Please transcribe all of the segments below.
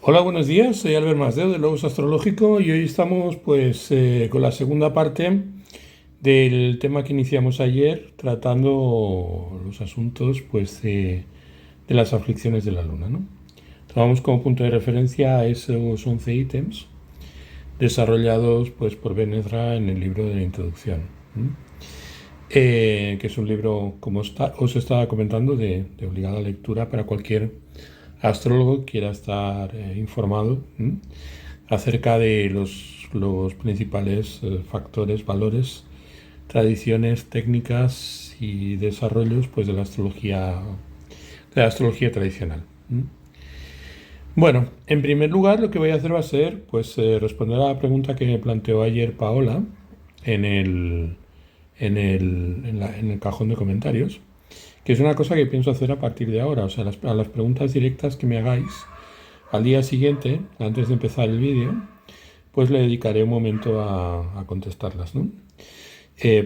Hola, buenos días. Soy Albert Masdeu de Logos Astrológico y hoy estamos con la segunda parte del tema que iniciamos ayer tratando los asuntos de las aflicciones de la luna, ¿no? Tomamos como punto de referencia a esos 11 ítems desarrollados por Ben Ezra en el libro de la introducción, que es un libro, como os estaba comentando, de obligada lectura para cualquier astrólogo que quiera estar informado acerca de los principales factores, valores, tradiciones, técnicas y desarrollos de la astrología tradicional. Bueno, en primer lugar lo que voy a hacer va a ser responder a la pregunta que me planteó ayer Paola en en el cajón de comentarios, que es una cosa que pienso hacer a partir de ahora. O sea, a las preguntas directas que me hagáis al día siguiente, antes de empezar el vídeo, pues le dedicaré un momento a contestarlas, ¿no?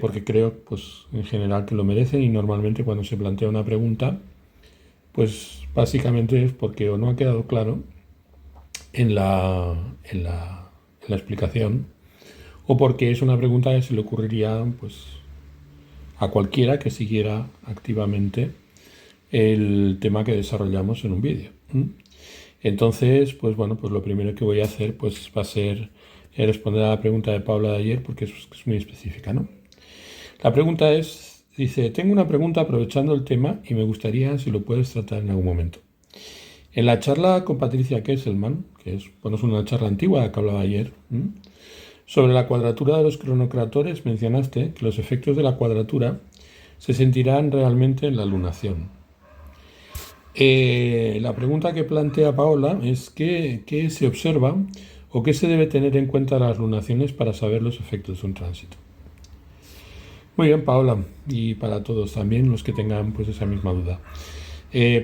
Porque creo, pues, en general que lo merecen, y normalmente cuando se plantea una pregunta, pues básicamente es porque o no ha quedado claro en la explicación, o porque es una pregunta que se le ocurriría, pues, a cualquiera que siguiera activamente el tema que desarrollamos en un vídeo. Entonces, pues bueno, pues lo primero que voy a hacer pues va a ser responder a la pregunta de Paula de ayer, porque es muy específica, ¿no? La pregunta dice, tengo una pregunta aprovechando el tema y me gustaría si lo puedes tratar en algún momento. En la charla con Patricia Kesselman, es una charla antigua que hablaba ayer, sobre la cuadratura de los cronocratores, mencionaste que los efectos de la cuadratura se sentirán realmente en la lunación. La pregunta que plantea Paola es qué se observa o qué se debe tener en cuenta las lunaciones para saber los efectos de un tránsito. Muy bien, Paola, y para todos también los que tengan pues esa misma duda.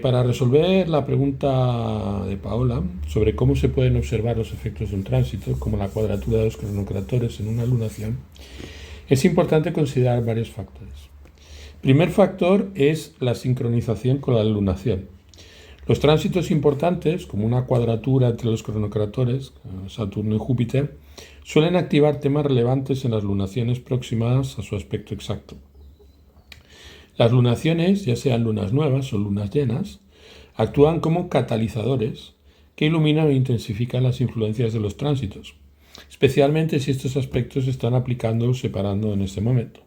Para resolver la pregunta de Paola sobre cómo se pueden observar los efectos de un tránsito, como la cuadratura de los cronocratores en una lunación, es importante considerar varios factores. Primer factor es la sincronización con la lunación. Los tránsitos importantes, como una cuadratura entre los cronocratores, Saturno y Júpiter, suelen activar temas relevantes en las lunaciones próximas a su aspecto exacto. Las lunaciones, ya sean lunas nuevas o lunas llenas, actúan como catalizadores que iluminan e intensifican las influencias de los tránsitos, especialmente si estos aspectos se están aplicando o separando en este momento.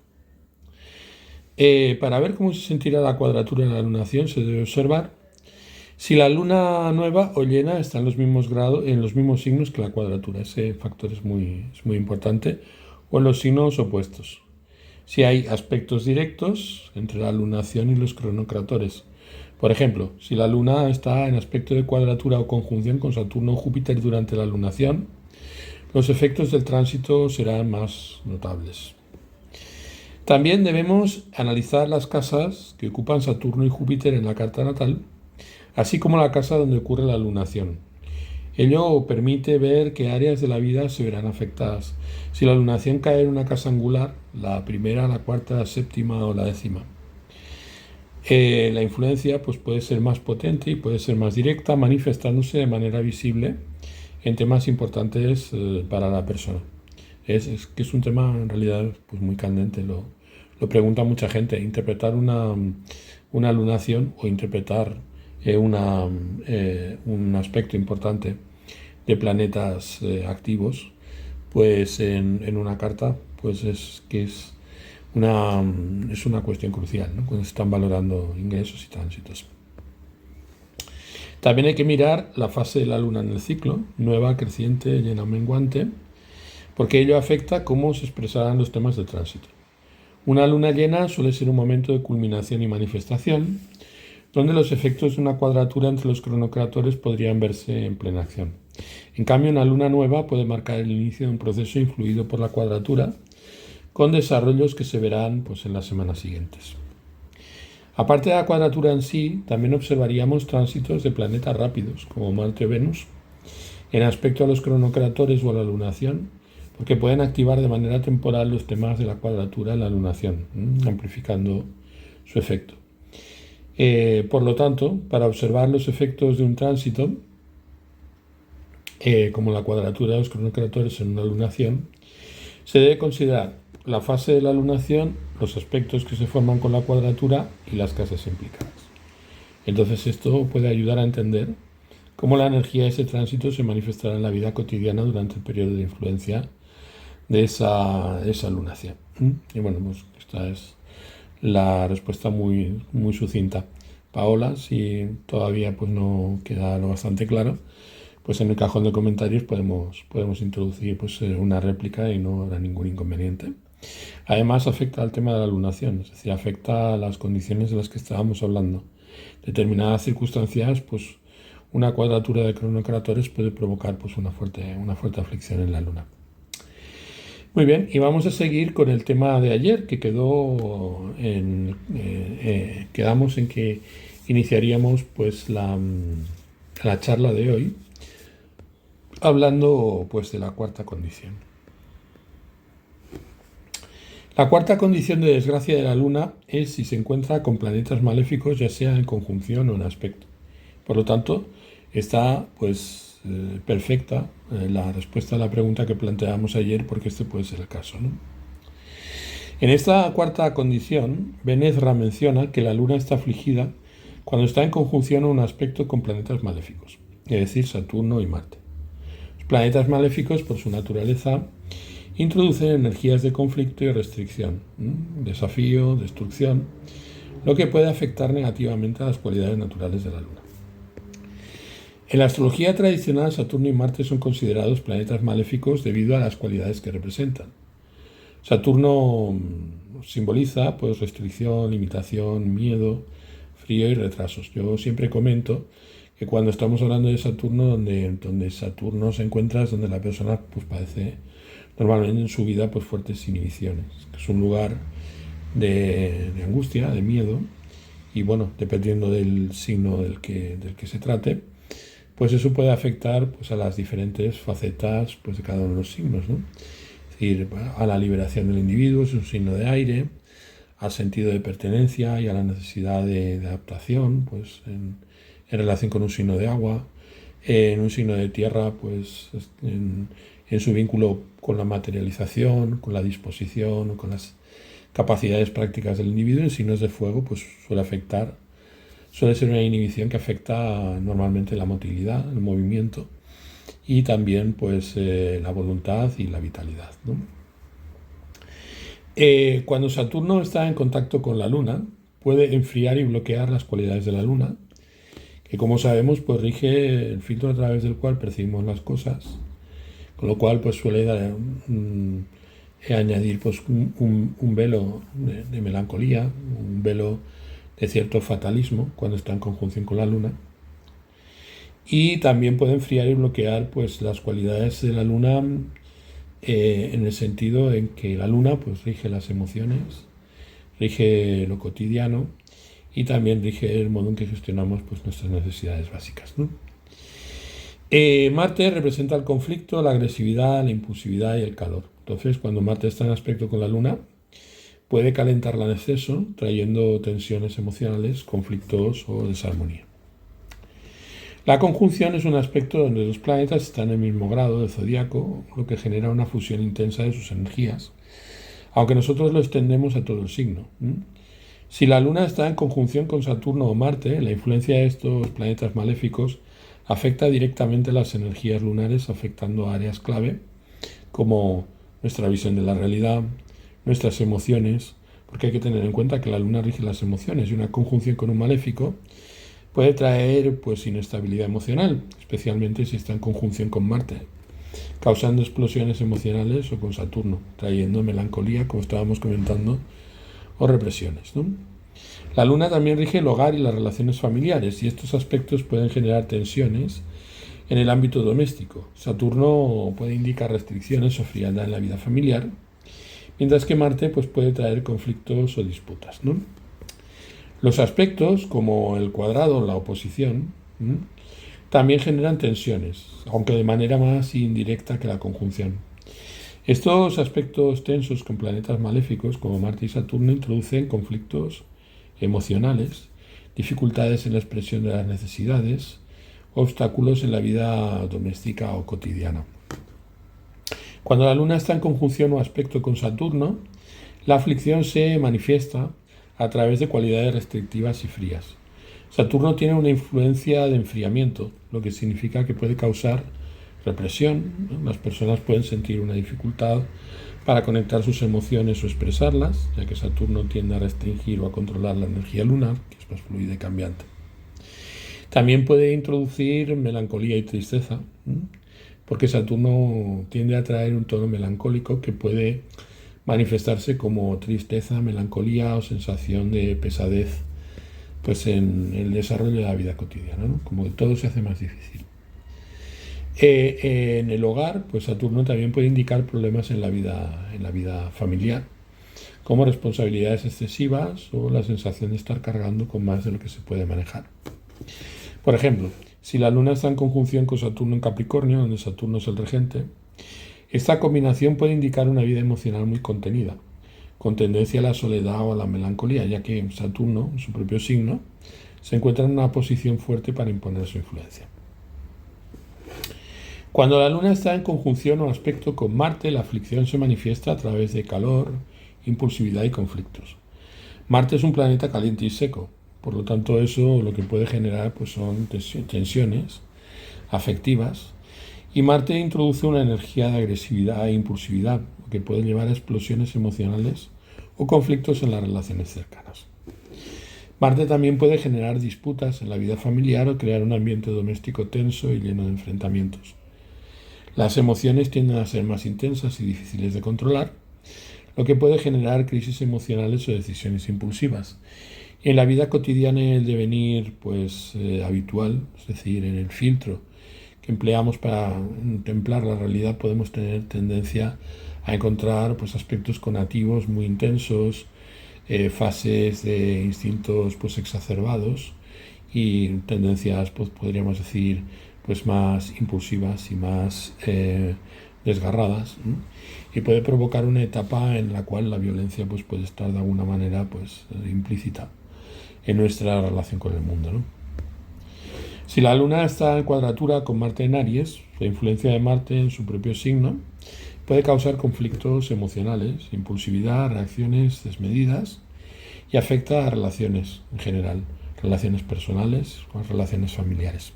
Para ver cómo se sentirá la cuadratura en la lunación, se debe observar si la luna nueva o llena está en los mismos grados, en los mismos signos que la cuadratura. Ese factor es muy importante. O en los signos opuestos. Si hay aspectos directos entre la lunación y los cronocratores. Por ejemplo, si la luna está en aspecto de cuadratura o conjunción con Saturno o Júpiter durante la lunación, los efectos del tránsito serán más notables. También debemos analizar las casas que ocupan Saturno y Júpiter en la carta natal, así como la casa donde ocurre la lunación. Ello permite ver qué áreas de la vida se verán afectadas. Si la lunación cae en una casa angular, la primera, la cuarta, la séptima o la décima, la influencia puede ser más potente y puede ser más directa, manifestándose de manera visible en temas importantes para la persona. Es que es un tema en realidad muy candente, lo pregunta mucha gente. Interpretar una lunación o interpretar un aspecto importante de planetas activos, pues en una carta, pues es una cuestión crucial, ¿no? Cuando se están valorando ingresos y tránsitos. También hay que mirar la fase de la luna en el ciclo, nueva, creciente, llena, menguante, porque ello afecta cómo se expresarán los temas de tránsito. Una luna llena suele ser un momento de culminación y manifestación, donde los efectos de una cuadratura entre los cronocratores podrían verse en plena acción. En cambio, una luna nueva puede marcar el inicio de un proceso influido por la cuadratura, con desarrollos que se verán en las semanas siguientes. Aparte de la cuadratura en sí, también observaríamos tránsitos de planetas rápidos, como Marte o Venus, en aspecto a los cronocratores o a la lunación, porque pueden activar de manera temporal los temas de la cuadratura en la lunación, amplificando su efecto. Por lo tanto, para observar los efectos de un tránsito, como la cuadratura de los cronocrátores en una lunación, se debe considerar la fase de la lunación, los aspectos que se forman con la cuadratura y las casas implicadas. Entonces esto puede ayudar a entender cómo la energía de ese tránsito se manifestará en la vida cotidiana durante el periodo de influencia de esa lunación. Y bueno, pues esta es la respuesta muy, muy sucinta. Paola, si todavía pues no queda lo bastante claro, pues en el cajón de comentarios podemos introducir pues una réplica y no habrá ningún inconveniente. Además afecta al tema de la lunación, es decir, afecta a las condiciones de las que estábamos hablando. Determinadas circunstancias, pues una cuadratura de cronocrátores puede provocar pues una fuerte aflicción en la luna. Muy bien, y vamos a seguir con el tema de ayer, que quedamos en que iniciaríamos pues la charla de hoy hablando pues de la cuarta condición. La cuarta condición de desgracia de la luna es si se encuentra con planetas maléficos, ya sea en conjunción o en aspecto. Por lo tanto, está pues perfecta la respuesta a la pregunta que planteamos ayer, porque este puede ser el caso, ¿no? En esta cuarta condición, Ben-Ezra menciona que la luna está afligida cuando está en conjunción o en aspecto con planetas maléficos, es decir, Saturno y Marte. Los planetas maléficos, por su naturaleza, introducen energías de conflicto y restricción, desafío, destrucción, lo que puede afectar negativamente a las cualidades naturales de la luna. En la astrología tradicional, Saturno y Marte son considerados planetas maléficos debido a las cualidades que representan. Saturno simboliza pues restricción, limitación, miedo, frío y retrasos. Yo siempre comento que cuando estamos hablando de Saturno, donde Saturno se encuentra es donde la persona pues padece normalmente en su vida pues fuertes inhibiciones. Es un lugar de angustia, de miedo, y bueno, dependiendo del signo del que se trate, pues eso puede afectar pues a las diferentes facetas pues de cada uno de los signos, ¿no? Es decir, a la liberación del individuo, es un signo de aire, al sentido de pertenencia y a la necesidad de adaptación, pues en relación con un signo de agua, en un signo de tierra, pues en su vínculo con la materialización, con la disposición, con las capacidades prácticas del individuo. En signos de fuego, pues suele ser una inhibición que afecta normalmente la motilidad, el movimiento y también pues la voluntad y la vitalidad, ¿no? Cuando Saturno está en contacto con la Luna, puede enfriar y bloquear las cualidades de la Luna, que como sabemos pues rige el filtro a través del cual percibimos las cosas, con lo cual pues suele añadir pues un velo de melancolía, un velo de cierto fatalismo cuando está en conjunción con la Luna. Y también puede enfriar y bloquear pues las cualidades de la Luna en el sentido en que la Luna pues rige las emociones, rige lo cotidiano y también rige el modo en que gestionamos pues nuestras necesidades básicas, ¿no? Marte representa el conflicto, la agresividad, la impulsividad y el calor. Entonces, cuando Marte está en aspecto con la Luna, puede calentarla en exceso, trayendo tensiones emocionales, conflictos o desarmonía. La conjunción es un aspecto donde los planetas están en el mismo grado de zodiaco, lo que genera una fusión intensa de sus energías, aunque nosotros lo extendemos a todo el signo. Si la Luna está en conjunción con Saturno o Marte, la influencia de estos planetas maléficos afecta directamente las energías lunares, afectando áreas clave como nuestra visión de la realidad, nuestras emociones, porque hay que tener en cuenta que la Luna rige las emociones y una conjunción con un maléfico puede traer pues inestabilidad emocional, especialmente si está en conjunción con Marte, causando explosiones emocionales, o con Saturno, trayendo melancolía, como estábamos comentando, o represiones, ¿no? La Luna también rige el hogar y las relaciones familiares, y estos aspectos pueden generar tensiones en el ámbito doméstico. Saturno puede indicar restricciones o frialdad en la vida familiar, mientras que Marte pues, puede traer conflictos o disputas, ¿no? Los aspectos, como el cuadrado o la oposición, también generan tensiones, aunque de manera más indirecta que la conjunción. Estos aspectos tensos con planetas maléficos como Marte y Saturno introducen conflictos emocionales, dificultades en la expresión de las necesidades obstáculos en la vida doméstica o cotidiana. Cuando la luna está en conjunción o aspecto con Saturno, la aflicción se manifiesta a través de cualidades restrictivas y frías. Saturno tiene una influencia de enfriamiento, lo que significa que puede causar represión, ¿no? Las personas pueden sentir una dificultad para conectar sus emociones o expresarlas, ya que Saturno tiende a restringir o a controlar la energía lunar, que es más fluida y cambiante. También puede introducir melancolía y tristeza, porque Saturno tiende a traer un tono melancólico que puede manifestarse como tristeza, melancolía o sensación de pesadez, pues en el desarrollo de la vida cotidiana, ¿no? Como que todo se hace más difícil. En el hogar, pues Saturno también puede indicar problemas en la vida familiar, como responsabilidades excesivas o la sensación de estar cargando con más de lo que se puede manejar. Por ejemplo, si la luna está en conjunción con Saturno en Capricornio, donde Saturno es el regente, esta combinación puede indicar una vida emocional muy contenida, con tendencia a la soledad o a la melancolía, ya que Saturno, en su propio signo, se encuentra en una posición fuerte para imponer su influencia. Cuando la luna está en conjunción o aspecto con Marte, la aflicción se manifiesta a través de calor, impulsividad y conflictos. Marte es un planeta caliente y seco, por lo tanto eso lo que puede generar pues son tensiones afectivas, y Marte introduce una energía de agresividad e impulsividad, lo que puede llevar a explosiones emocionales o conflictos en las relaciones cercanas. Marte también puede generar disputas en la vida familiar o crear un ambiente doméstico tenso y lleno de enfrentamientos. Las emociones tienden a ser más intensas y difíciles de controlar, lo que puede generar crisis emocionales o decisiones impulsivas. Y en la vida cotidiana, en el devenir habitual, es decir, en el filtro que empleamos para contemplar la realidad, podemos tener tendencia a encontrar aspectos conativos muy intensos, fases de instintos exacerbados y tendencias, podríamos decir, más impulsivas y más desgarradas, ¿no? Y puede provocar una etapa en la cual la violencia puede estar de alguna manera implícita en nuestra relación con el mundo, ¿no? Si la luna está en cuadratura con Marte en Aries, la influencia de Marte en su propio signo puede causar conflictos emocionales, impulsividad, reacciones desmedidas y afecta a relaciones en general, relaciones personales o relaciones familiares.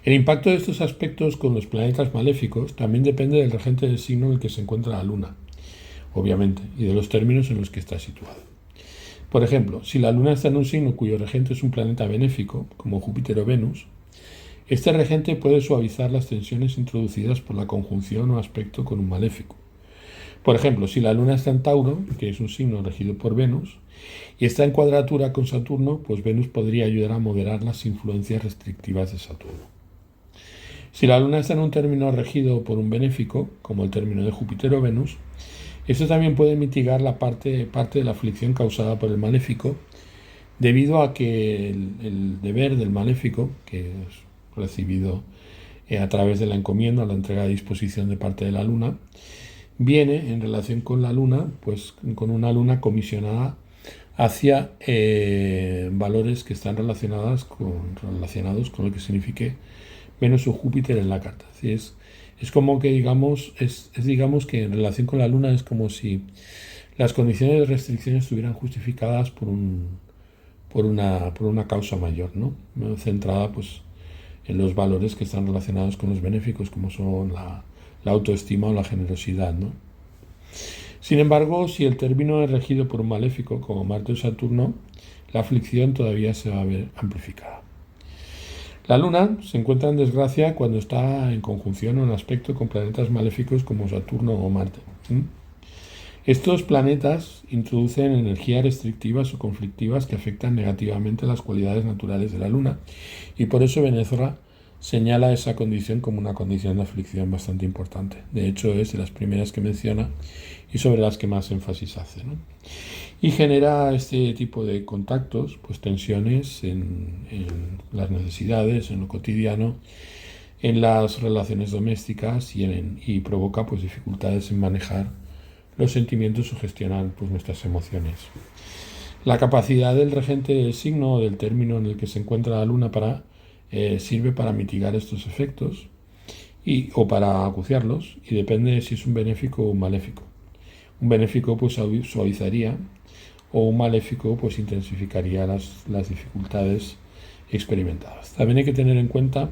El impacto de estos aspectos con los planetas maléficos también depende del regente del signo en el que se encuentra la luna, obviamente, y de los términos en los que está situado. Por ejemplo, si la luna está en un signo cuyo regente es un planeta benéfico, como Júpiter o Venus, este regente puede suavizar las tensiones introducidas por la conjunción o aspecto con un maléfico. Por ejemplo, si la luna está en Tauro, que es un signo regido por Venus, y está en cuadratura con Saturno, pues Venus podría ayudar a moderar las influencias restrictivas de Saturno. Si la luna está en un término regido por un benéfico, como el término de Júpiter o Venus, esto también puede mitigar la parte de la aflicción causada por el maléfico, debido a que el deber del maléfico, que es recibido a través de la encomienda o la entrega a disposición de parte de la luna, viene en relación con la luna, pues con una luna comisionada hacia valores que están relacionados con lo que signifique Venus o Júpiter en la carta. Es como que digamos que en relación con la luna es como si las condiciones de restricción estuvieran justificadas por una causa mayor, ¿no? Centrada en los valores que están relacionados con los benéficos, como son la autoestima o la generosidad, ¿no? Sin embargo, si el término es regido por un maléfico, como Marte o Saturno, la aflicción todavía se va a ver amplificada. La luna se encuentra en desgracia cuando está en conjunción o en aspecto con planetas maléficos como Saturno o Marte. Estos planetas introducen energías restrictivas o conflictivas que afectan negativamente las cualidades naturales de la luna, y por eso Benézora señala esa condición como una condición de aflicción bastante importante. De hecho, es de las primeras que menciona y sobre las que más énfasis hace, ¿no? Y genera este tipo de contactos, tensiones en las necesidades, en lo cotidiano, en las relaciones domésticas y provoca dificultades en manejar los sentimientos o gestionar nuestras emociones. La capacidad del regente del signo o del término en el que se encuentra la luna para sirve para mitigar estos efectos o para acuciarlos, y depende de si es un benéfico o un maléfico. Un benéfico pues suavizaría, o un maléfico pues intensificaría las dificultades experimentadas. También hay que tener en cuenta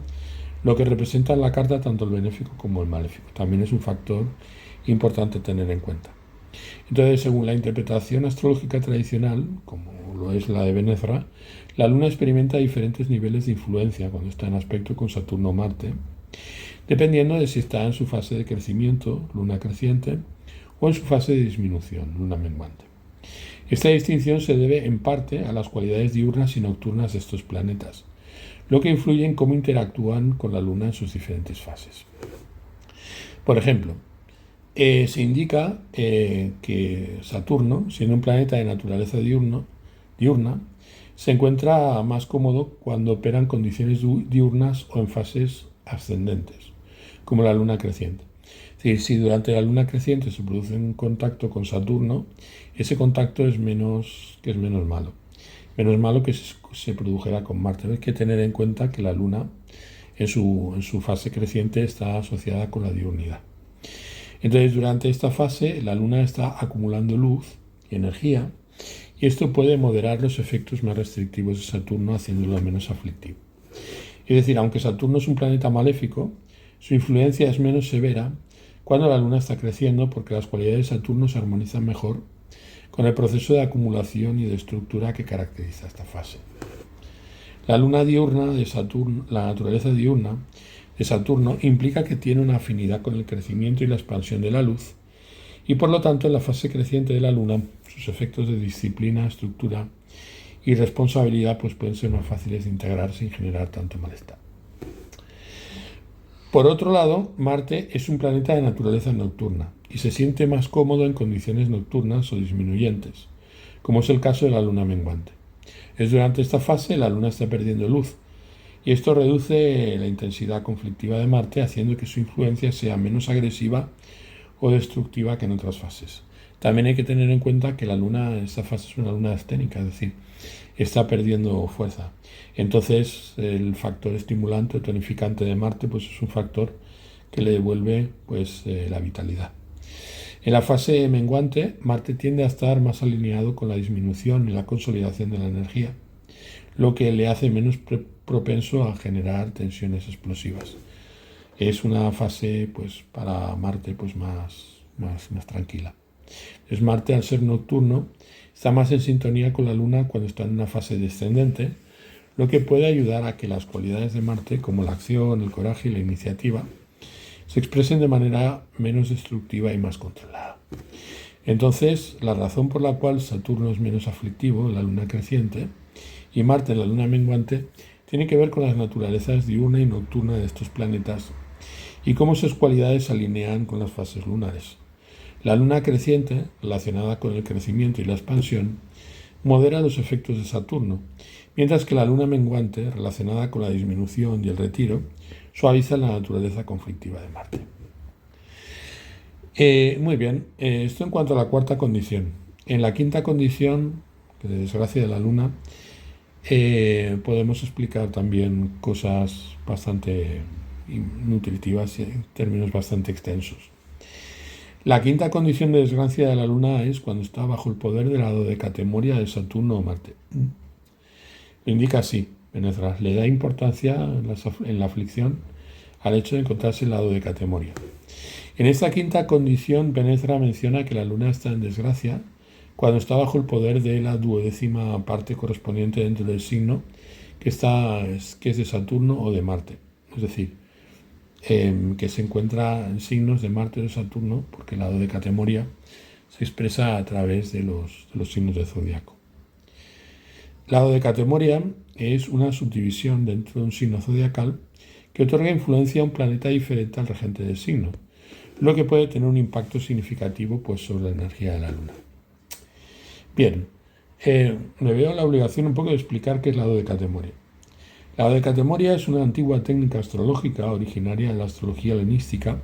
lo que representa en la carta tanto el benéfico como el maléfico. También es un factor importante tener en cuenta. Entonces, según la interpretación astrológica tradicional, como lo es la de Benezra, la Luna experimenta diferentes niveles de influencia cuando está en aspecto con Saturno o Marte, dependiendo de si está en su fase de crecimiento, Luna creciente, o en su fase de disminución, Luna menguante. Esta distinción se debe en parte a las cualidades diurnas y nocturnas de estos planetas, lo que influye en cómo interactúan con la Luna en sus diferentes fases. Por ejemplo, se indica que Saturno, siendo un planeta de naturaleza diurna, se encuentra más cómodo cuando opera en condiciones diurnas o en fases ascendentes, como la Luna creciente. Es decir, si durante la Luna creciente se produce un contacto con Saturno, ese contacto es menos malo. Menos malo que se produjera con Marte. Hay que tener en cuenta que la Luna en su fase creciente está asociada con la diurnidad. Entonces, durante esta fase, la Luna está acumulando luz y energía, y esto puede moderar los efectos más restrictivos de Saturno, haciéndolo menos aflictivo. Es decir, aunque Saturno es un planeta maléfico, su influencia es menos severa cuando la Luna está creciendo, porque las cualidades de Saturno se armonizan mejor con el proceso de acumulación y de estructura que caracteriza esta fase. La luna diurna de Saturno, la naturaleza diurna de Saturno, implica que tiene una afinidad con el crecimiento y la expansión de la luz, y por lo tanto en la fase creciente de la Luna sus efectos de disciplina, estructura y responsabilidad pues pueden ser más fáciles de integrar sin generar tanto malestar. Por otro lado, Marte es un planeta de naturaleza nocturna y se siente más cómodo en condiciones nocturnas o disminuyentes, como es el caso de la Luna menguante. Es durante esta fase la Luna está perdiendo luz, y esto reduce la intensidad conflictiva de Marte, haciendo que su influencia sea menos agresiva o destructiva que en otras fases. También hay que tener en cuenta que la Luna en esta fase es una Luna asténica, es decir, está perdiendo fuerza. Entonces, el factor estimulante o tonificante de Marte pues es un factor que le devuelve pues la vitalidad. En la fase menguante, Marte tiende a estar más alineado con la disminución y la consolidación de la energía, lo que le hace menos propenso a generar tensiones explosivas. Es una fase pues para Marte pues más tranquila. Entonces, Marte, al ser nocturno, está más en sintonía con la Luna cuando está en una fase descendente, lo que puede ayudar a que las cualidades de Marte, como la acción, el coraje y la iniciativa, se expresen de manera menos destructiva y más controlada. Entonces, la razón por la cual Saturno es menos aflictivo, la Luna creciente, y Marte, la Luna menguante, tiene que ver con las naturalezas diurna y nocturna de estos planetas y cómo sus cualidades se alinean con las fases lunares. La Luna creciente, relacionada con el crecimiento y la expansión, modera los efectos de Saturno, mientras que la Luna menguante, relacionada con la disminución y el retiro, suaviza la naturaleza conflictiva de Marte. Muy bien, esto en cuanto a la cuarta condición. En la quinta condición, que de desgracia de la Luna, podemos explicar también cosas bastante nutritivas y en términos bastante extensos. La quinta condición de desgracia de la Luna es cuando está bajo el poder de la dodecatemoria de Saturno o Marte. Lo indica así, Benezra, le da importancia en la aflicción al hecho de encontrarse en la dodecatemoria. En esta quinta condición, Benezra menciona que la Luna está en desgracia cuando está bajo el poder de la duodécima parte correspondiente dentro del signo que es de Saturno o de Marte. Es decir, que se encuentra en signos de Marte o de Saturno, porque el lado de categoría se expresa a través de los signos del zodiaco. Lado de categoría es una subdivisión dentro de un signo zodiacal que otorga influencia a un planeta diferente al regente del signo, lo que puede tener un impacto significativo pues, sobre la energía de la Luna. Bien, me veo la obligación un poco de explicar qué es la dodecatemoria. La dodecatemoria es una antigua técnica astrológica originaria de la astrología helenística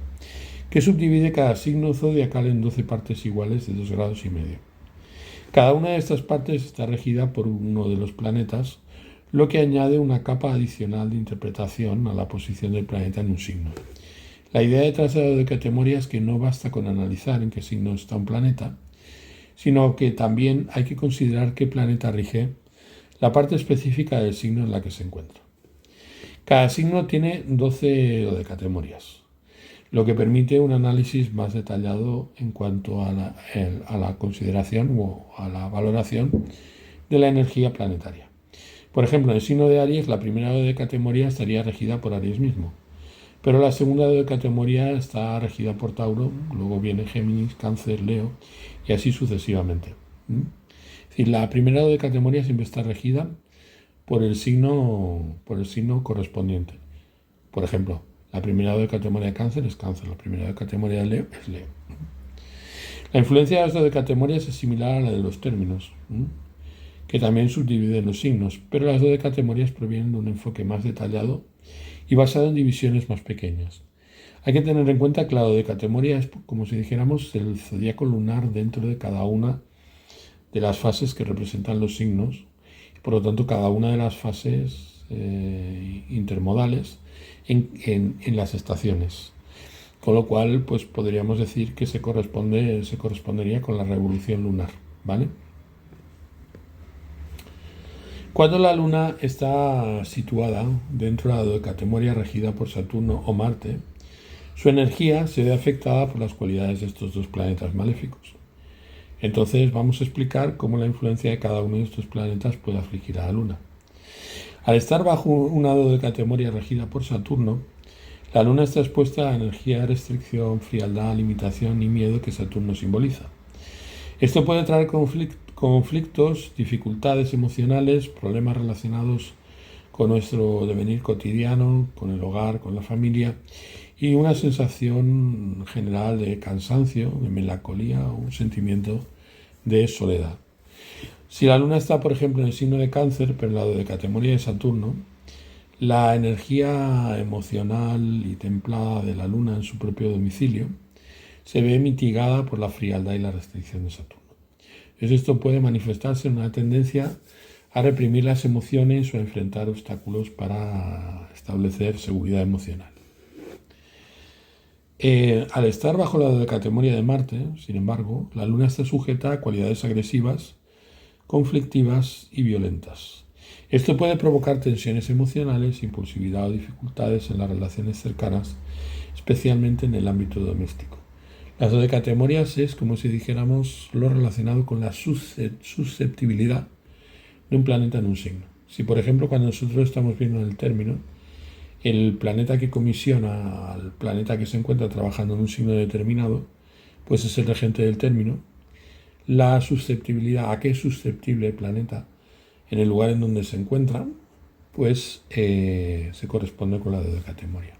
que subdivide cada signo zodiacal en 12 partes iguales de 2,5 grados. Cada una de estas partes está regida por uno de los planetas, lo que añade una capa adicional de interpretación a la posición del planeta en un signo. La idea detrás de la dodecatemoria es que no basta con analizar en qué signo está un planeta, sino que también hay que considerar qué planeta rige la parte específica del signo en la que se encuentra. Cada signo tiene 12 dodecatemorias, lo que permite un análisis más detallado en cuanto a la consideración o a la valoración de la energía planetaria. Por ejemplo, en el signo de Aries, la primera dodecatemoria estaría regida por Aries mismo, pero la segunda dodecatemoria está regida por Tauro, luego viene Géminis, Cáncer, Leo y así sucesivamente. Es decir, la primera dodecatemoria siempre está regida por el signo correspondiente. Por ejemplo, la primera dodecatemoria de Cáncer es Cáncer, la primera dodecatemoria de Leo es Leo. La influencia de las dodecatemorias es similar a la de los términos, que también subdividen los signos, pero las dodecatemorias provienen de un enfoque más detallado y basado en divisiones más pequeñas. Hay que tener en cuenta que la dodecatemoria es, como si dijéramos, el zodíaco lunar dentro de cada una de las fases que representan los signos. Por lo tanto, cada una de las fases intermodales en las estaciones. Con lo cual, pues podríamos decir que se correspondería con la revolución lunar, ¿vale? Cuando la Luna está situada dentro de la dodecatemoria regida por Saturno o Marte, su energía se ve afectada por las cualidades de estos dos planetas maléficos. Entonces vamos a explicar cómo la influencia de cada uno de estos planetas puede afligir a la Luna. Al estar bajo una dodecatemoria regida por Saturno, la Luna está expuesta a energía, restricción, frialdad, limitación y miedo que Saturno simboliza. Esto puede traer conflictos, dificultades emocionales, problemas relacionados con nuestro devenir cotidiano, con el hogar, con la familia y una sensación general de cansancio, de melancolía o un sentimiento de soledad. Si la Luna está, por ejemplo, en el signo de Cáncer, pero en la dodecatemoria de Saturno, la energía emocional y templada de la Luna en su propio domicilio se ve mitigada por la frialdad y la restricción de Saturno. Esto puede manifestarse en una tendencia a reprimir las emociones o a enfrentar obstáculos para establecer seguridad emocional. Al estar bajo la dodecatemoria de Marte, sin embargo, la Luna está sujeta a cualidades agresivas, conflictivas y violentas. Esto puede provocar tensiones emocionales, impulsividad o dificultades en las relaciones cercanas, especialmente en el ámbito doméstico. Las dodecatemorias es, como si dijéramos, lo relacionado con la susceptibilidad de un planeta en un signo. Si, por ejemplo, cuando nosotros estamos viendo en el término, el planeta que comisiona al planeta que se encuentra trabajando en un signo determinado, pues es el regente del término, la susceptibilidad, a qué es susceptible el planeta en el lugar en donde se encuentra, pues se corresponde con la dodecatemoria.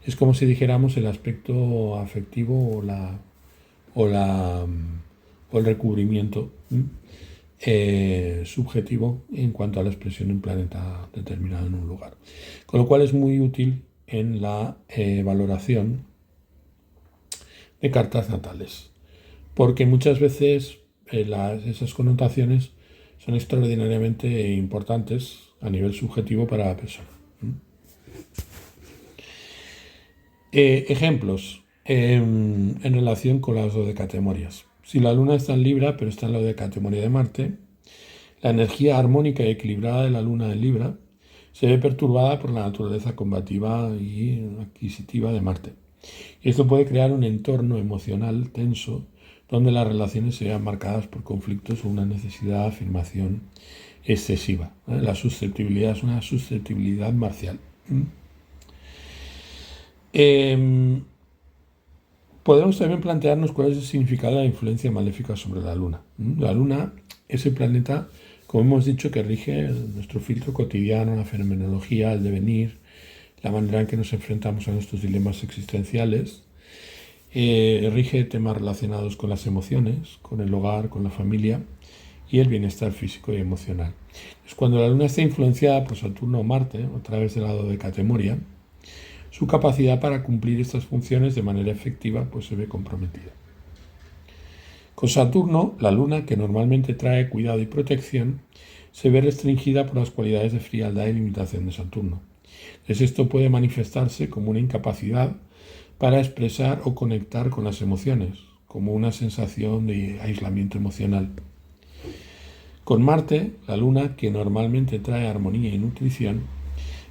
Es como si dijéramos el aspecto afectivo o el recubrimiento subjetivo en cuanto a la expresión de un planeta determinado en un lugar. Con lo cual es muy útil en la valoración de cartas natales, porque muchas veces esas connotaciones son extraordinariamente importantes a nivel subjetivo para la persona. Ejemplos en relación con las dodecatemorias. Si la Luna está en Libra, pero está en la dodecatemoria de Marte, la energía armónica y equilibrada de la Luna en Libra se ve perturbada por la naturaleza combativa y adquisitiva de Marte. Y esto puede crear un entorno emocional tenso donde las relaciones se vean marcadas por conflictos o una necesidad de afirmación excesiva. La susceptibilidad es una susceptibilidad marcial. Podemos también plantearnos cuál es el significado de la influencia maléfica sobre la Luna. La Luna es el planeta, como hemos dicho, que rige nuestro filtro cotidiano, la fenomenología, el devenir, la manera en que nos enfrentamos a nuestros dilemas existenciales. Rige temas relacionados con las emociones, con el hogar, con la familia y el bienestar físico y emocional. Entonces, cuando la Luna está influenciada por Saturno o Marte, a través del lado de Dodecatemoria, su capacidad para cumplir estas funciones de manera efectiva pues se ve comprometida. Con Saturno, la Luna, que normalmente trae cuidado y protección, se ve restringida por las cualidades de frialdad y limitación de Saturno. Entonces esto puede manifestarse como una incapacidad para expresar o conectar con las emociones, como una sensación de aislamiento emocional. Con Marte, la Luna, que normalmente trae armonía y nutrición,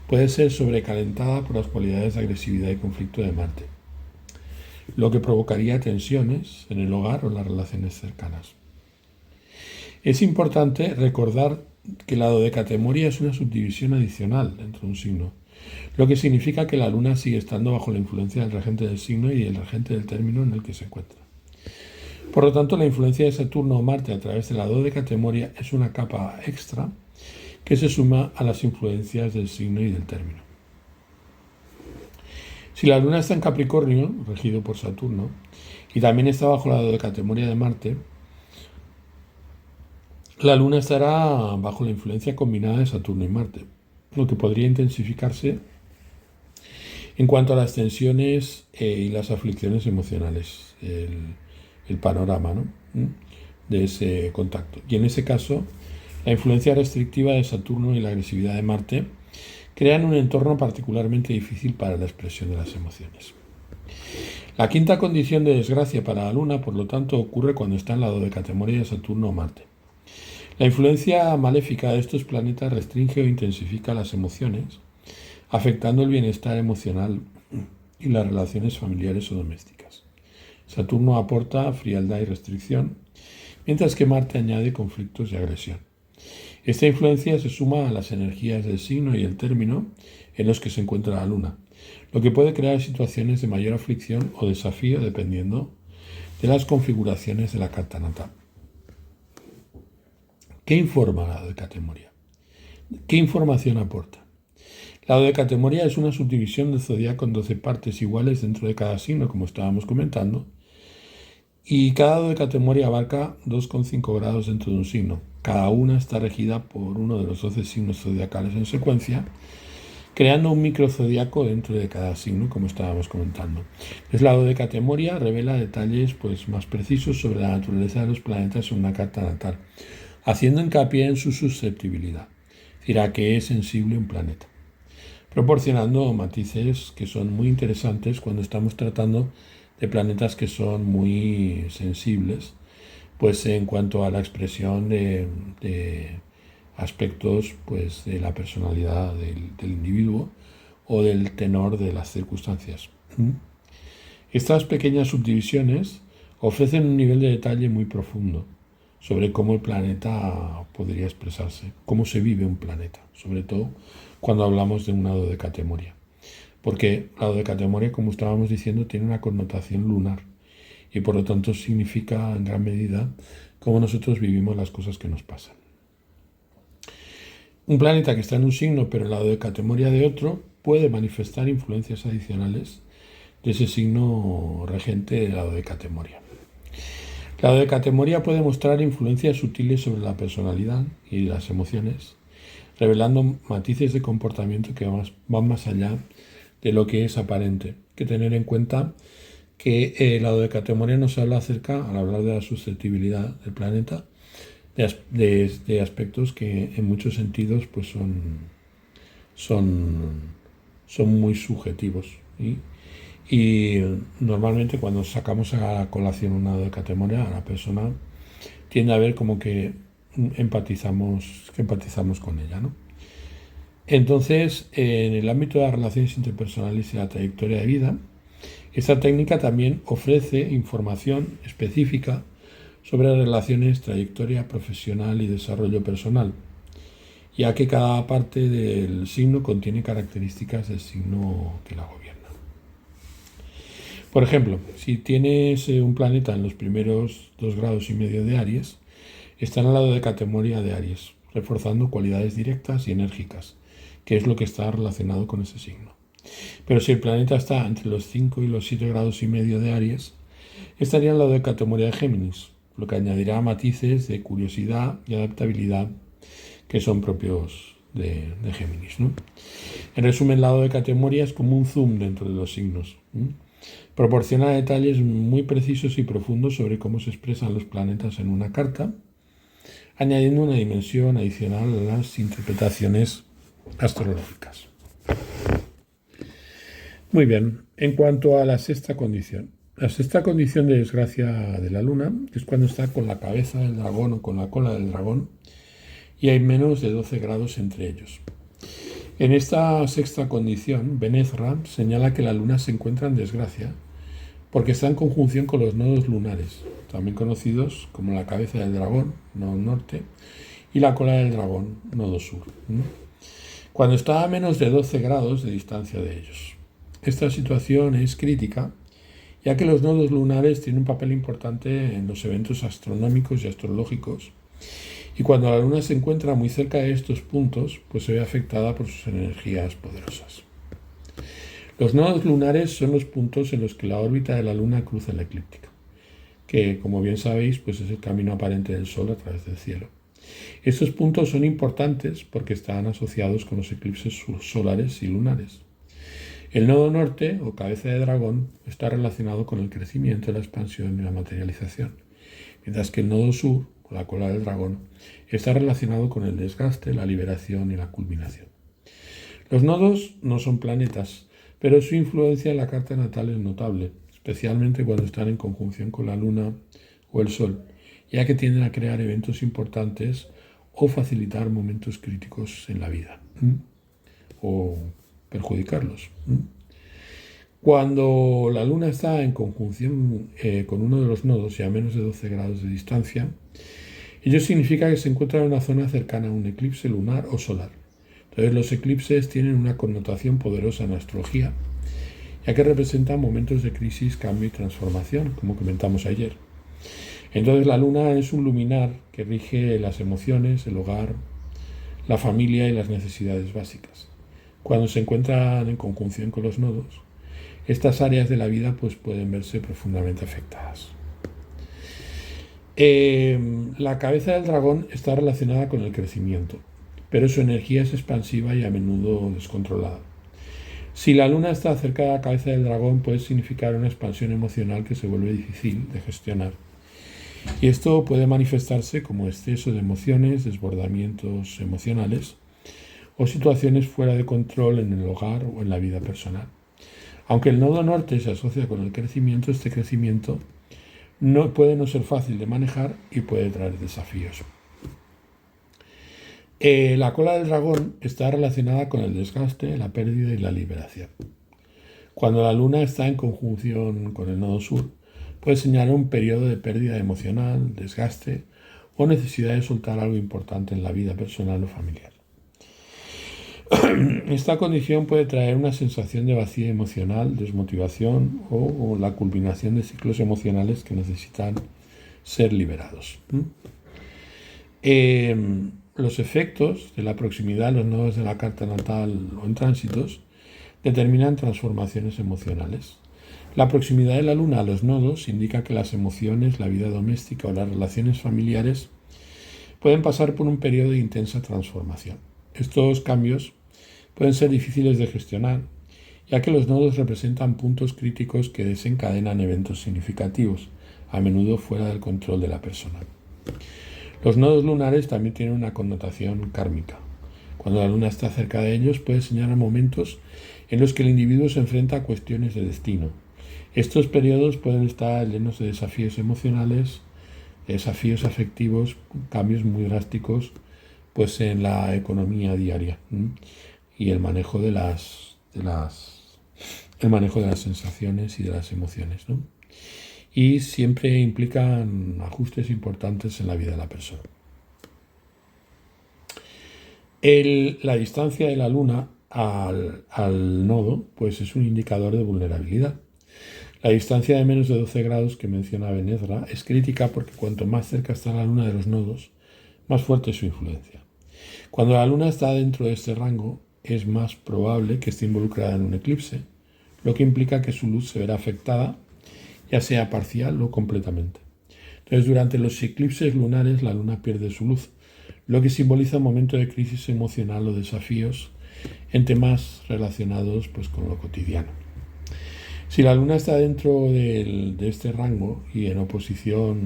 puede ser sobrecalentada por las cualidades de agresividad y conflicto de Marte, lo que provocaría tensiones en el hogar o en las relaciones cercanas. Es importante recordar que la dodecatemoria es una subdivisión adicional dentro de un signo, lo que significa que la Luna sigue estando bajo la influencia del regente del signo y del regente del término en el que se encuentra. Por lo tanto, la influencia de Saturno o Marte a través de la dodecatemoria es una capa extra que se suma a las influencias del signo y del término. Si la Luna está en Capricornio, regido por Saturno, y también está bajo la dodecatemoria de Marte, la Luna estará bajo la influencia combinada de Saturno y Marte, lo que podría intensificarse en cuanto a las tensiones y las aflicciones emocionales, el panorama, ¿no?, de ese contacto. Y en ese caso, la influencia restrictiva de Saturno y la agresividad de Marte crean un entorno particularmente difícil para la expresión de las emociones. La quinta condición de desgracia para la Luna, por lo tanto, ocurre cuando está en la dodecatemoria de Saturno o Marte. La influencia maléfica de estos planetas restringe o intensifica las emociones, afectando el bienestar emocional y las relaciones familiares o domésticas. Saturno aporta frialdad y restricción, mientras que Marte añade conflictos y agresión. Esta influencia se suma a las energías del signo y el término en los que se encuentra la Luna, lo que puede crear situaciones de mayor aflicción o desafío dependiendo de las configuraciones de la carta natal. ¿Qué informa la dodecatemoria? ¿Qué información aporta? La dodecatemoria es una subdivisión del zodiaco en 12 partes iguales dentro de cada signo, como estábamos comentando, y cada dodecatemoria abarca 2,5 grados dentro de un signo. Cada una está regida por uno de los 12 signos zodiacales en secuencia, creando un microzodiaco dentro de cada signo, como estábamos comentando. La dodecatemoria revela detalles más precisos sobre la naturaleza de los planetas en una carta natal, haciendo hincapié en su susceptibilidad, es decir, a qué es sensible un planeta, proporcionando matices que son muy interesantes cuando estamos tratando de planetas que son muy sensibles, en cuanto a la expresión de aspectos de la personalidad del individuo o del tenor de las circunstancias. Estas pequeñas subdivisiones ofrecen un nivel de detalle muy profundo sobre cómo el planeta podría expresarse, cómo se vive un planeta, sobre todo cuando hablamos de una dodecatemoria. Porque la dodecatemoria, como estábamos diciendo, tiene una connotación lunar y por lo tanto significa en gran medida cómo nosotros vivimos las cosas que nos pasan. Un planeta que está en un signo pero en la dodecatemoria de otro puede manifestar influencias adicionales de ese signo regente de la dodecatemoria. La dodecatemoria puede mostrar influencias sutiles sobre la personalidad y las emociones, revelando matices de comportamiento que van más allá de lo que es aparente. Hay que tener en cuenta que la dodecatemoria nos habla acerca, al hablar de la susceptibilidad del planeta, de aspectos que en muchos sentidos son muy subjetivos. Y normalmente cuando sacamos a colación una dodecatemoria, a la persona tiende a ver como que empatizamos con ella, ¿no? Entonces, en el ámbito de las relaciones interpersonales y la trayectoria de vida, esta técnica también ofrece información específica sobre relaciones, trayectoria profesional y desarrollo personal, ya que cada parte del signo contiene características del signo que la gobierna. Por ejemplo, si tienes un planeta en los primeros 2,5 grados de Aries, está en el lado de categoría de Aries, reforzando cualidades directas y enérgicas, que es lo que está relacionado con ese signo. Pero si el planeta está entre los 5 y los 7,5 grados de Aries, estaría en la de categoría de Géminis, lo que añadirá matices de curiosidad y adaptabilidad que son propios de Géminis, ¿no? En resumen, el lado de categoría es como un zoom dentro de los signos. Proporciona detalles muy precisos y profundos sobre cómo se expresan los planetas en una carta, añadiendo una dimensión adicional a las interpretaciones astrológicas. Muy bien, en cuanto a la sexta condición. La sexta condición de desgracia de la luna es cuando está con la cabeza del dragón o con la cola del dragón y hay menos de 12 grados entre ellos. En esta sexta condición, Ben Ezra señala que la luna se encuentra en desgracia porque está en conjunción con los nodos lunares, también conocidos como la cabeza del dragón, nodo norte, y la cola del dragón, nodo sur, cuando está a menos de 12 grados de distancia de ellos. Esta situación es crítica, ya que los nodos lunares tienen un papel importante en los eventos astronómicos y astrológicos, y cuando la luna se encuentra muy cerca de estos puntos, pues se ve afectada por sus energías poderosas. Los nodos lunares son los puntos en los que la órbita de la luna cruza la eclíptica, que, como bien sabéis, pues es el camino aparente del Sol a través del cielo. Estos puntos son importantes porque están asociados con los eclipses solares y lunares. El nodo norte, o cabeza de dragón, está relacionado con el crecimiento, la expansión y la materialización, mientras que el nodo sur, o la cola del dragón, está relacionado con el desgaste, la liberación y la culminación. Los nodos no son planetas, pero su influencia en la carta natal es notable, especialmente cuando están en conjunción con la luna o el sol, ya que tienden a crear eventos importantes o facilitar momentos críticos en la vida, o perjudicarlos. Cuando la luna está en conjunción con uno de los nodos y a menos de 12 grados de distancia, ello significa que se encuentra en una zona cercana a un eclipse lunar o solar. Entonces los eclipses tienen una connotación poderosa en la astrología, ya que representan momentos de crisis, cambio y transformación, como comentamos ayer. Entonces la luna es un luminar que rige las emociones, el hogar, la familia y las necesidades básicas. Cuando se encuentran en conjunción con los nodos, estas áreas de la vida pues, pueden verse profundamente afectadas. La cabeza del dragón está relacionada con el crecimiento, pero su energía es expansiva y a menudo descontrolada. Si la luna está cerca de la cabeza del dragón, puede significar una expansión emocional que se vuelve difícil de gestionar. Y esto puede manifestarse como exceso de emociones, desbordamientos emocionales o situaciones fuera de control en el hogar o en la vida personal. Aunque el nodo norte se asocia con el crecimiento, este crecimiento puede no ser fácil de manejar y puede traer desafíos. La cola del dragón está relacionada con el desgaste, la pérdida y la liberación. Cuando la luna está en conjunción con el nodo sur, puede señalar un periodo de pérdida emocional, desgaste o necesidad de soltar algo importante en la vida personal o familiar. Esta condición puede traer una sensación de vacío emocional, desmotivación o la culminación de ciclos emocionales que necesitan ser liberados. Los efectos de la proximidad a los nodos de la carta natal o en tránsitos determinan transformaciones emocionales. La proximidad de la luna a los nodos indica que las emociones, la vida doméstica o las relaciones familiares pueden pasar por un periodo de intensa transformación. Estos cambios pueden ser difíciles de gestionar, ya que los nodos representan puntos críticos que desencadenan eventos significativos, a menudo fuera del control de la persona. Los nodos lunares también tienen una connotación kármica. Cuando la luna está cerca de ellos, puede señalar momentos en los que el individuo se enfrenta a cuestiones de destino. Estos periodos pueden estar llenos de desafíos emocionales, desafíos afectivos, cambios muy drásticos pues en la economía diaria y el manejo de las sensaciones y de las emociones, ¿no? Y siempre implican ajustes importantes en la vida de la persona. La distancia de la luna al nodo pues es un indicador de vulnerabilidad. La distancia de menos de 12 grados que menciona Ben Ezra es crítica porque cuanto más cerca está la luna de los nodos, más fuerte es su influencia. Cuando la luna está dentro de este rango, es más probable que esté involucrada en un eclipse, lo que implica que su luz se verá afectada, ya sea parcial o completamente. Entonces, durante los eclipses lunares, la luna pierde su luz, lo que simboliza un momento de crisis emocional o desafíos en temas relacionados pues, con lo cotidiano. Si la luna está dentro de este rango y en oposición,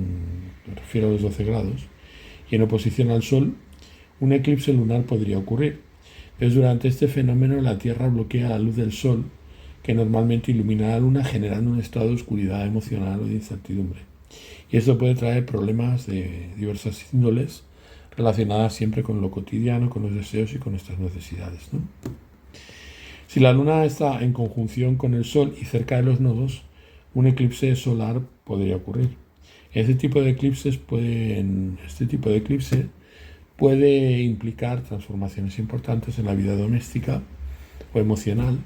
me refiero a los 12 grados, y en oposición al Sol, un eclipse lunar podría ocurrir. Entonces, durante este fenómeno, la Tierra bloquea la luz del Sol, que normalmente ilumina la Luna, generando un estado de oscuridad emocional o de incertidumbre. Y esto puede traer problemas de diversas índoles, relacionadas siempre con lo cotidiano, con los deseos y con nuestras necesidades, ¿no? Si la Luna está en conjunción con el Sol y cerca de los nodos, un eclipse solar podría ocurrir. Este tipo de eclipse puede implicar transformaciones importantes en la vida doméstica o emocional,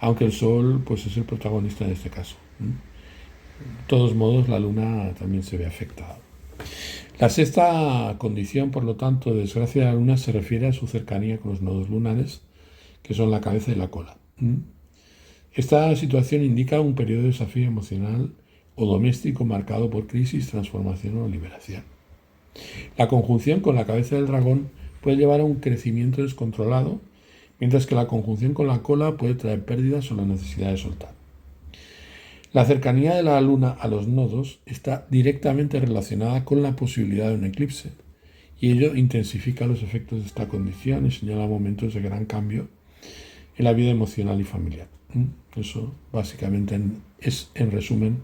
aunque el Sol pues, es el protagonista de este caso. De todos modos, la Luna también se ve afectada. La sexta condición, por lo tanto, de desgracia de la Luna se refiere a su cercanía con los nodos lunares, que son la cabeza y la cola. Esta situación indica un periodo de desafío emocional o doméstico marcado por crisis, transformación o liberación. La conjunción con la cabeza del dragón puede llevar a un crecimiento descontrolado, mientras que la conjunción con la cola puede traer pérdidas o la necesidad de soltar. La cercanía de la Luna a los nodos está directamente relacionada con la posibilidad de un eclipse, y ello intensifica los efectos de esta condición y señala momentos de gran cambio en la vida emocional y familiar. Eso básicamente es, en resumen,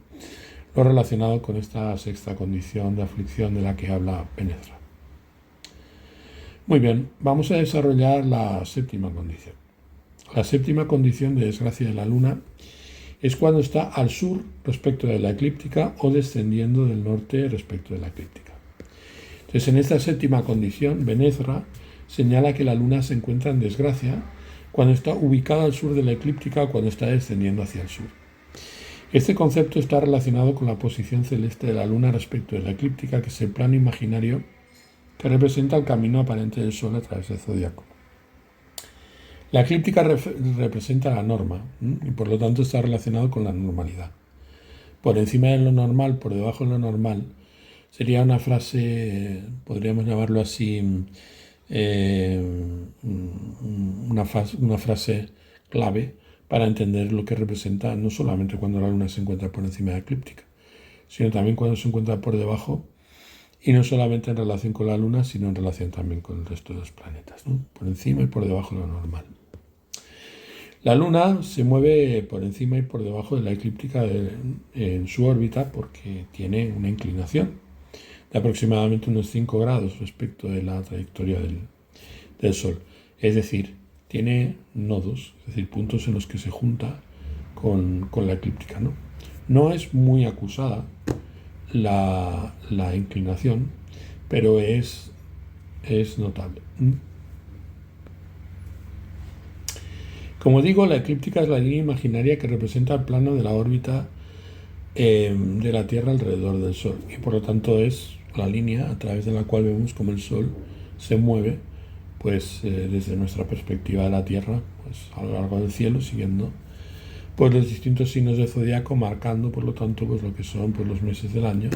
lo relacionado con esta sexta condición de aflicción de la que habla Penethra. Muy bien, vamos a desarrollar la séptima condición. La séptima condición de desgracia de la Luna es cuando está al sur respecto de la eclíptica o descendiendo del norte respecto de la eclíptica. Entonces, en esta séptima condición, Penethra señala que la Luna se encuentra en desgracia cuando está ubicada al sur de la eclíptica o cuando está descendiendo hacia el sur. Este concepto está relacionado con la posición celeste de la Luna respecto de la eclíptica, que es el plano imaginario que representa el camino aparente del Sol a través del zodiaco. La eclíptica representa la norma y por lo tanto está relacionado con la normalidad. Por encima de lo normal, por debajo de lo normal, sería una frase, podríamos llamarlo así, una frase clave para entender lo que representa no solamente cuando la Luna se encuentra por encima de la eclíptica, sino también cuando se encuentra por debajo, y no solamente en relación con la Luna, sino en relación también con el resto de los planetas, ¿no? Por encima y por debajo de lo normal. La Luna se mueve por encima y por debajo de la eclíptica en su órbita porque tiene una inclinación de aproximadamente unos 5 grados respecto de la trayectoria del Sol. Es decir, tiene nodos, es decir, puntos en los que se junta con la eclíptica, ¿no? No es muy acusada la inclinación, pero es notable. Como digo, la eclíptica es la línea imaginaria que representa el plano de la órbita de la Tierra alrededor del Sol, y por lo tanto es la línea a través de la cual vemos cómo el Sol se mueve pues desde nuestra perspectiva de la Tierra, pues a lo largo del cielo, siguiendo pues los distintos signos del zodiaco, marcando por lo tanto pues lo que son pues los meses del año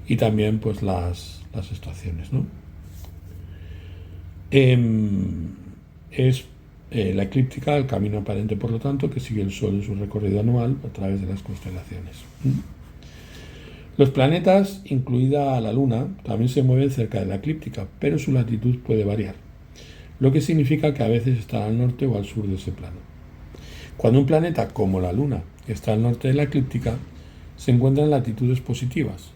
y también pues las estaciones, ¿no? La eclíptica, el camino aparente, por lo tanto, que sigue el Sol en su recorrido anual a través de las constelaciones. Los planetas, incluida la Luna, también se mueven cerca de la eclíptica, pero su latitud puede variar, lo que significa que a veces están al norte o al sur de ese plano. Cuando un planeta, como la Luna, está al norte de la eclíptica, se encuentra en latitudes positivas,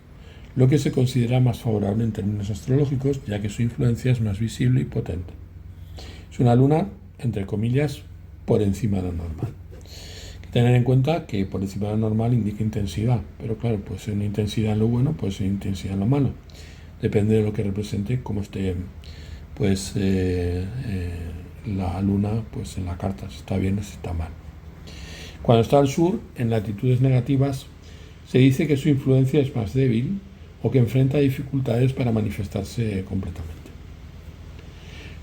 lo que se considera más favorable en términos astrológicos, ya que su influencia es más visible y potente. Es una luna, entre comillas, por encima de lo normal. Hay que tener en cuenta que por encima de lo normal indica intensidad, pero claro, puede ser una intensidad en lo bueno, puede ser una intensidad en lo malo. Depende de lo que represente, cómo esté pues la luna pues en la carta, si está bien o si está mal. Cuando está al sur, en latitudes negativas, se dice que su influencia es más débil o que enfrenta dificultades para manifestarse completamente.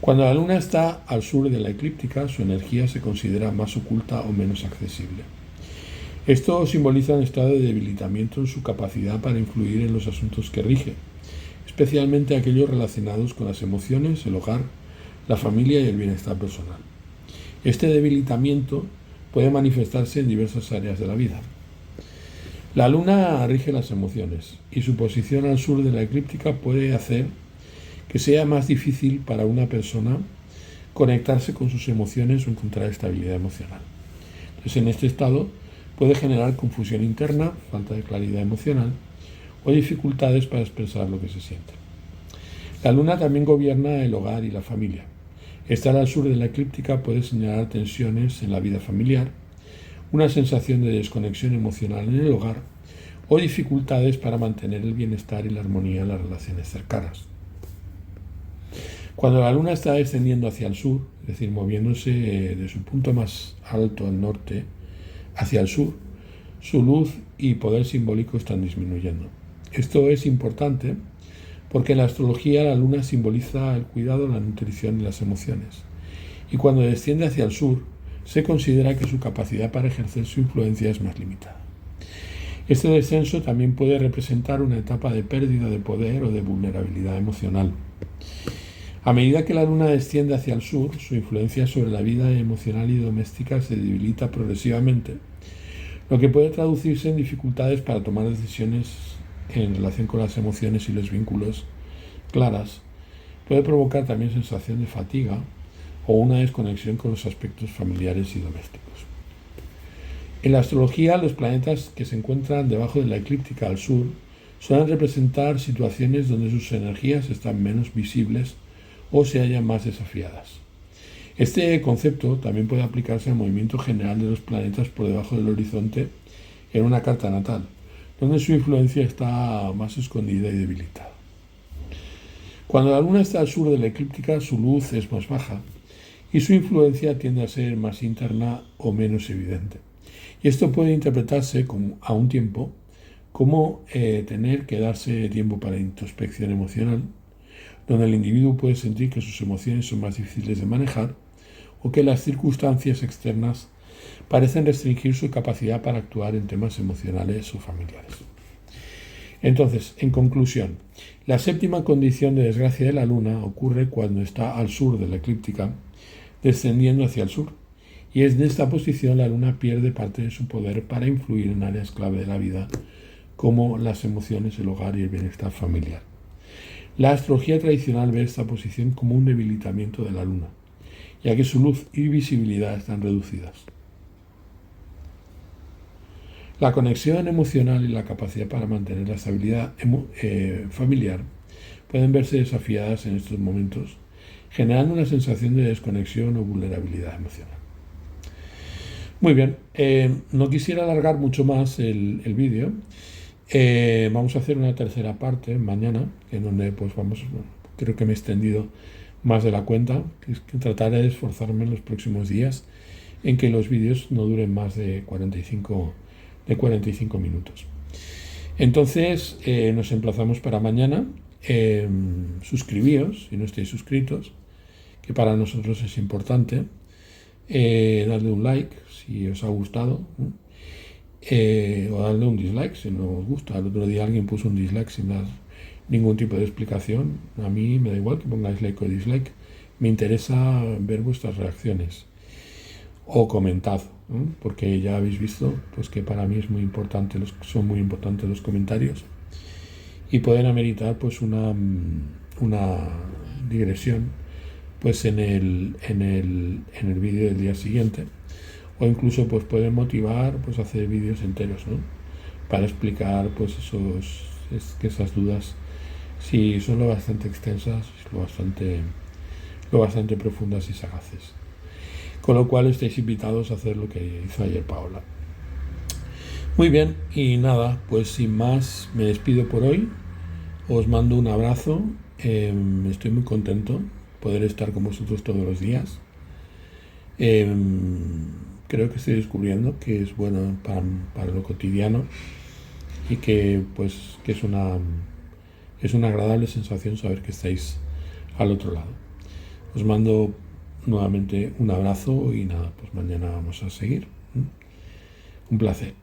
Cuando la Luna está al sur de la eclíptica, su energía se considera más oculta o menos accesible. Esto simboliza un estado de debilitamiento en su capacidad para influir en los asuntos que rige, especialmente aquellos relacionados con las emociones, el hogar, la familia y el bienestar personal. Este debilitamiento puede manifestarse en diversas áreas de la vida. La Luna rige las emociones y su posición al sur de la eclíptica puede hacer que sea más difícil para una persona conectarse con sus emociones o encontrar estabilidad emocional. Entonces, en este estado puede generar confusión interna, falta de claridad emocional o dificultades para expresar lo que se siente. La luna también gobierna el hogar y la familia. Estar al sur de la eclíptica puede señalar tensiones en la vida familiar, una sensación de desconexión emocional en el hogar o dificultades para mantener el bienestar y la armonía en las relaciones cercanas. Cuando la luna está descendiendo hacia el sur, es decir, moviéndose de su punto más alto al norte hacia el sur, su luz y poder simbólico están disminuyendo. Esto es importante porque en la astrología la luna simboliza el cuidado, la nutrición y las emociones. Y cuando desciende hacia el sur, se considera que su capacidad para ejercer su influencia es más limitada. Este descenso también puede representar una etapa de pérdida de poder o de vulnerabilidad emocional. A medida que la luna desciende hacia el sur, su influencia sobre la vida emocional y doméstica se debilita progresivamente, lo que puede traducirse en dificultades para tomar decisiones en relación con las emociones y los vínculos claras. Puede provocar también sensación de fatiga o una desconexión con los aspectos familiares y domésticos. En la astrología, los planetas que se encuentran debajo de la eclíptica al sur suelen representar situaciones donde sus energías están menos visibles o se hallan más desafiadas. Este concepto también puede aplicarse al movimiento general de los planetas por debajo del horizonte en una carta natal, donde su influencia está más escondida y debilitada. Cuando la luna está al sur de la eclíptica, su luz es más baja y su influencia tiende a ser más interna o menos evidente. Y esto puede interpretarse a un tiempo como tener que darse tiempo para introspección emocional, donde el individuo puede sentir que sus emociones son más difíciles de manejar o que las circunstancias externas parecen restringir su capacidad para actuar en temas emocionales o familiares. Entonces, en conclusión, la séptima condición de desgracia de la luna ocurre cuando está al sur de la eclíptica, descendiendo hacia el sur, y en esta posición la luna pierde parte de su poder para influir en áreas clave de la vida, como las emociones, el hogar y el bienestar familiar. La astrología tradicional ve esta posición como un debilitamiento de la luna, ya que su luz y visibilidad están reducidas. La conexión emocional y la capacidad para mantener la estabilidad familiar pueden verse desafiadas en estos momentos, generando una sensación de desconexión o vulnerabilidad emocional. Muy bien, no quisiera alargar mucho más el vídeo. Vamos a hacer una tercera parte mañana, en donde creo que me he extendido más de la cuenta, que trataré de esforzarme en los próximos días en que los vídeos no duren más de 45 minutos. Entonces, nos emplazamos para mañana. Suscribíos si no estáis suscritos, que para nosotros es importante. Darle un like si os ha gustado, o darle un dislike si no os gusta. El otro día alguien puso un dislike sin dar ningún tipo de explicación. A mí me da igual que pongáis like o dislike. Me interesa ver vuestras reacciones. O comentad, porque ya habéis visto pues, que para mí son muy importantes los comentarios y pueden ameritar pues, una digresión pues, en el vídeo del día siguiente, o incluso pues, pueden motivar pues, a hacer vídeos enteros, ¿no? Para explicar pues, esas dudas, si son lo bastante extensas, lo bastante profundas y sagaces. Con lo cual estáis invitados a hacer lo que hizo ayer Paola. Muy bien, y nada, pues sin más me despido por hoy. Os mando un abrazo. Estoy muy contento de poder estar con vosotros todos los días. Creo que estoy descubriendo que es bueno para lo cotidiano y que es una agradable sensación saber que estáis al otro lado. Os mando nuevamente un abrazo y nada, pues mañana vamos a seguir. Un placer.